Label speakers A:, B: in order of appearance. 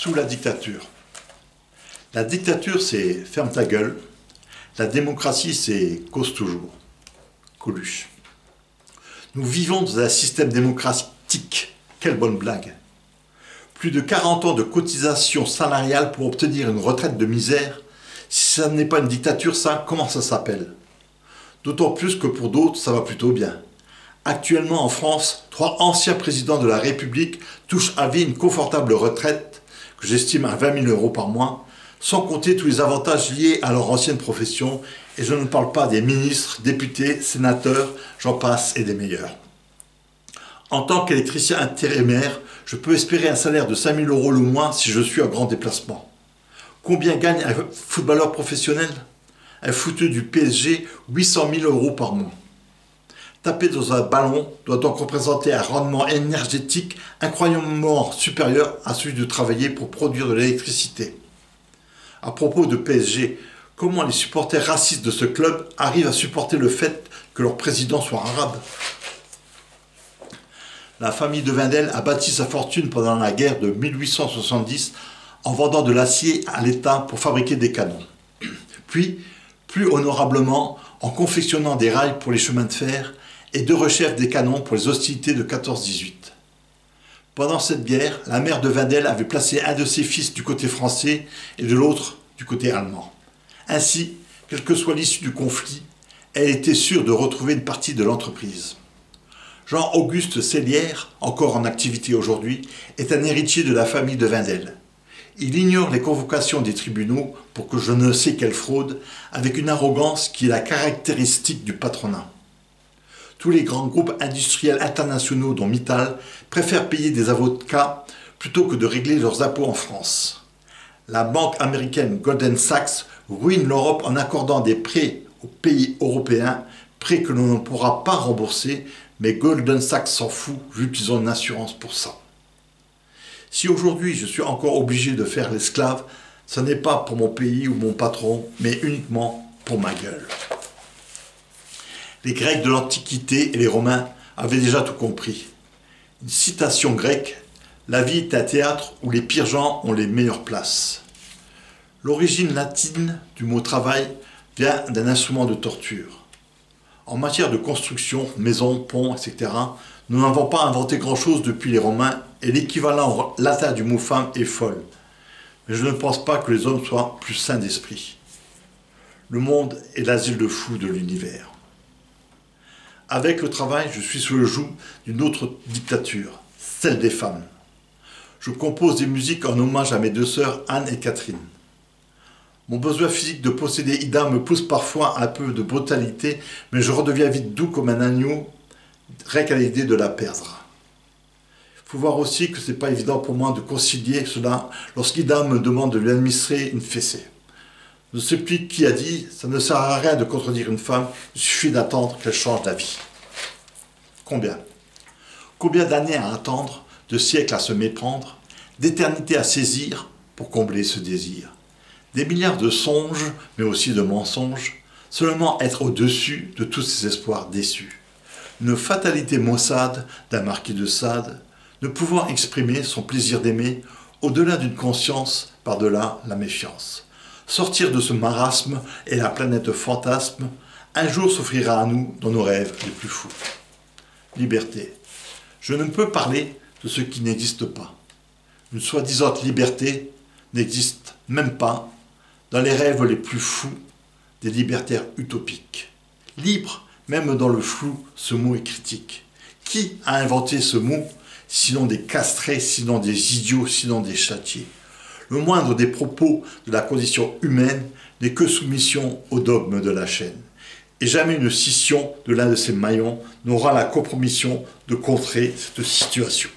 A: Sous la dictature. La dictature, c'est ferme ta gueule. La démocratie, c'est cause toujours. Coluche. Nous vivons dans un système démocratique. Quelle bonne blague. Plus de 40 ans de cotisation salariale pour obtenir une retraite de misère. Si ça n'est pas une dictature, ça, comment ça s'appelle? D'autant plus que pour d'autres, ça va plutôt bien. Actuellement en France, 3 anciens présidents de la République touchent à vie une confortable retraite, que j'estime à 20 000 € par mois, sans compter tous les avantages liés à leur ancienne profession, et je ne parle pas des ministres, députés, sénateurs, j'en passe et des meilleurs. En tant qu'électricien intérimaire, je peux espérer un salaire de 5 000 € le mois si je suis en grand déplacement. Combien gagne un footballeur professionnel? Un footeux du PSG, 800 000 € par mois. Taper dans un ballon doit donc représenter un rendement énergétique incroyablement supérieur à celui de travailler pour produire de l'électricité. À propos de PSG, comment les supporters racistes de ce club arrivent à supporter le fait que leur président soit arabe? La famille de Wendel a bâti sa fortune pendant la guerre de 1870 en vendant de l'acier à l'État pour fabriquer des canons. Puis, plus honorablement, en confectionnant des rails pour les chemins de fer et de rechefs des canons pour les hostilités de 14-18. Pendant cette guerre, la mère de Wendel avait placé un de ses fils du côté français et de l'autre du côté allemand. Ainsi, quelle que soit l'issue du conflit, elle était sûre de retrouver une partie de l'entreprise. Jean-Auguste Sellière, encore en activité aujourd'hui, est un héritier de la famille de Wendel. Il ignore les convocations des tribunaux pour que je ne sais quelle fraude, avec une arrogance qui est la caractéristique du patronat. Tous les grands groupes industriels internationaux, dont Mittal, préfèrent payer des avocats plutôt que de régler leurs impôts en France. La banque américaine Goldman Sachs ruine l'Europe en accordant des prêts aux pays européens, prêts que l'on ne pourra pas rembourser, mais Goldman Sachs s'en fout vu qu'ils ont une assurance pour ça. Si aujourd'hui je suis encore obligé de faire l'esclave, ce n'est pas pour mon pays ou mon patron, mais uniquement pour ma gueule. Les Grecs de l'Antiquité et les Romains avaient déjà tout compris. Une citation grecque, « La vie est un théâtre où les pires gens ont les meilleures places ». L'origine latine du mot « travail » vient d'un instrument de torture. En matière de construction, maisons, ponts, etc., nous n'avons pas inventé grand-chose depuis les Romains et l'équivalent latin du mot « femme » est folle. Mais je ne pense pas que les hommes soient plus sains d'esprit. Le monde est l'asile de fous de l'univers. Avec le travail, je suis sous le joug d'une autre dictature, celle des femmes. Je compose des musiques en hommage à mes 2 sœurs Anne et Catherine. Mon besoin physique de posséder Ida me pousse parfois à un peu de brutalité, mais je redeviens vite doux comme un agneau, rien qu'à l'idée de la perdre. Il faut voir aussi que ce n'est pas évident pour moi de concilier cela lorsqu'Ida me demande de lui administrer une fessée. Je ne sais plus qui a dit, ça ne sert à rien de contredire une femme, il suffit d'attendre qu'elle change d'avis. Combien? Combien d'années à attendre, de siècles à se méprendre, d'éternités à saisir pour combler ce désir? Des milliards de songes, mais aussi de mensonges, seulement être au-dessus de tous ces espoirs déçus. Une fatalité maussade d'un marquis de Sade, ne pouvant exprimer son plaisir d'aimer au-delà d'une conscience, par-delà la méfiance. Sortir de ce marasme et la planète fantasme, un jour s'offrira à nous dans nos rêves les plus fous. Liberté. Je ne peux parler de ce qui n'existe pas. Une soi-disant liberté n'existe même pas dans les rêves les plus fous des libertaires utopiques. Libre, même dans le flou, ce mot est critique. Qui a inventé ce mot, sinon des castrés, sinon des idiots, sinon des châtiés? Le moindre des propos de la condition humaine n'est que soumission au dogme de la chaîne. Et jamais une scission de l'un de ces maillons n'aura la compromission de contrer cette situation.